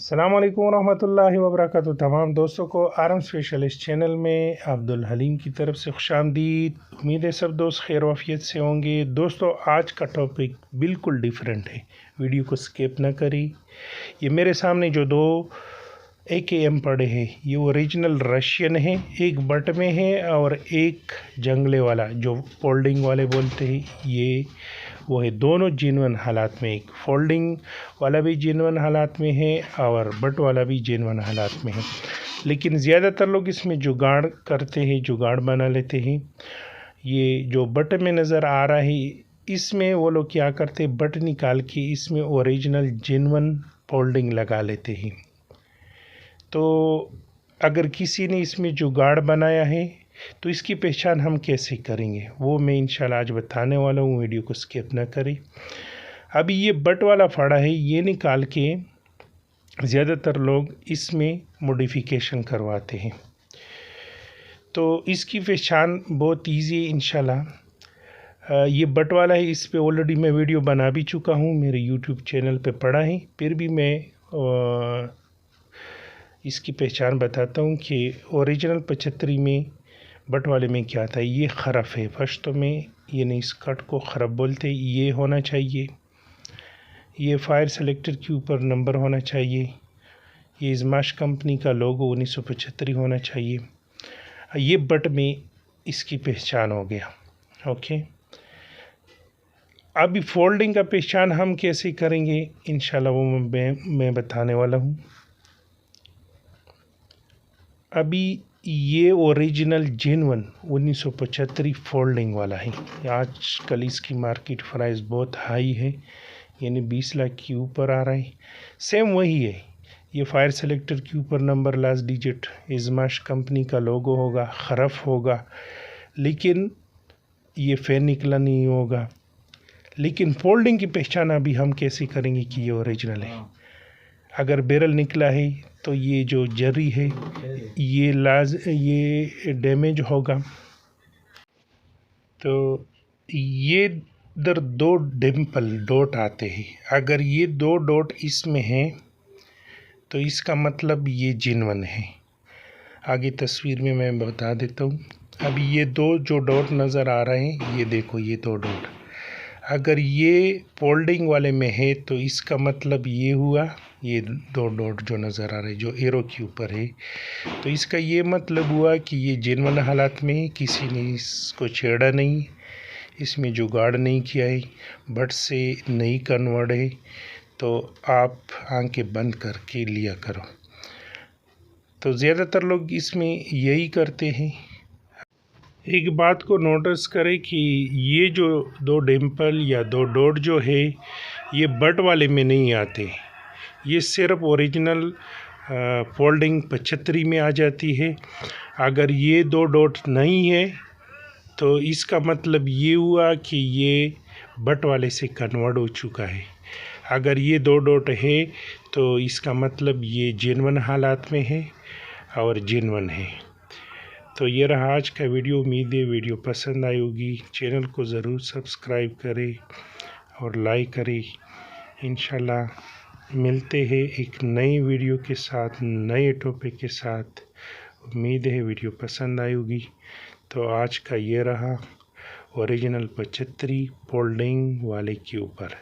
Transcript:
अस्सलाम वालेकुम रहमतुल्लाहि व बरकातुहू। तमाम दोस्तों को आरम स्पेशलिस्ट चैनल में अब्दुल हलीम की तरफ से खुशामदीद। उम्मीद है सब दोस्त खैर वाफियत से होंगे। दोस्तों आज का टॉपिक बिल्कुल डिफरेंट है, वीडियो को स्किप ना करी। ये मेरे सामने जो दो AKM पड़े हैं ये ओरिजिनल रशियन है, एक बट में है और एक जंगले वाला जो फोल्डिंग वाले बोलते हैं ये वो है। दोनों जेन्युइन हालात में, एक फोल्डिंग वाला भी जेन्युइन हालात में है और बट वाला भी जेन्युइन हालात में है। लेकिन ज़्यादातर लोग इसमें जुगाड़ करते हैं, जुगाड़ बना लेते हैं। ये जो बट में नज़र आ रहा है इसमें वो लोग क्या करते हैं, बट निकाल के इसमें ओरिजिनल जेन्युइन फोल्डिंग लगा लेते हैं। तो अगर किसी ने इसमें जुगाड़ बनाया है तो इसकी पहचान हम कैसे करेंगे वो मैं इंशाल्लाह आज बताने वाला हूँ, वीडियो को स्किप ना करें। अभी ये बट वाला फाड़ा है ये निकाल के ज़्यादातर लोग इसमें मॉडिफिकेशन करवाते हैं, तो इसकी पहचान बहुत ईजी है इंशाल्लाह। ये बट वाला है, इस पे ऑलरेडी मैं वीडियो बना भी चुका हूँ, मेरे यूट्यूब चैनल पे पड़ा है। फिर भी मैं इसकी पहचान बताता हूँ कि ओरिजिनल 75 में बट वाले में क्या था। ये खरफ है, फर्स्ट तो में ये नहीं, इस कट को खरफ बोलते, ये होना चाहिए। ये फायर सेलेक्टर के ऊपर नंबर होना चाहिए। ये इज़माश कंपनी का लोगो 1975 होना चाहिए। ये बट में इसकी पहचान हो गया। ओके, अभी फोल्डिंग का पहचान हम कैसे करेंगे इंशाल्लाह वो मैं बताने वाला हूँ। अभी ये ओरिजिनल जेन्युइन 1975 फोल्डिंग वाला है। आजकल इसकी मार्केट प्राइस बहुत हाई है, यानी 20 लाख के ऊपर आ रहा है। सेम वही है, ये फायर सेलेक्टर के ऊपर number last digit Izhmash company का लोगो होगा, खरफ होगा, लेकिन ये फैन निकला नहीं होगा। लेकिन फोल्डिंग की पहचान अभी हम कैसे करेंगे कि ये ओरिजिनल है। अगर बैरल निकला है तो ये जो जरी है ये डैमेज होगा। तो ये इधर दो डिम्पल डॉट आते हैं, अगर ये दो डॉट इसमें हैं तो इसका मतलब ये जेन्युइन है। आगे तस्वीर में मैं बता देता हूँ। अभी ये दो जो डॉट नज़र आ रहे हैं, ये देखो ये दो डॉट, अगर ये फोल्डिंग वाले में है तो इसका मतलब ये हुआ, ये दो डॉट जो नज़र आ रहे जो एरो के ऊपर है, तो इसका ये मतलब हुआ कि ये जेन्युइन हालात में है, किसी ने इसको छेड़ा नहीं, इसमें जुगाड़ नहीं किया है, बट से नहीं कन्वर्ट है। तो आप आंखें बंद करके लिया करो। तो ज़्यादातर लोग इसमें यही करते हैं। एक बात को नोटिस करें कि ये जो दो डिम्पल या दो डॉट जो है ये बट वाले में नहीं आते, ये सिर्फ ओरिजिनल फोल्डिंग 75 में आ जाती है। अगर ये दो डॉट नहीं है तो इसका मतलब ये हुआ कि ये बट वाले से कन्वर्ट हो चुका है। अगर ये दो डॉट है तो इसका मतलब ये जेन्युइन हालात में है और जेन्युइन है। तो ये रहा आज का वीडियो। उम्मीद है वीडियो पसंद आई होगी। चैनल को ज़रूर सब्सक्राइब करें और लाइक करें। इंशाल्लाह मिलते हैं एक नई वीडियो के साथ, नए टॉपिक के साथ। उम्मीद है वीडियो पसंद आई होगी। तो आज का ये रहा ओरिजिनल 75 फोल्डिंग वाले के ऊपर।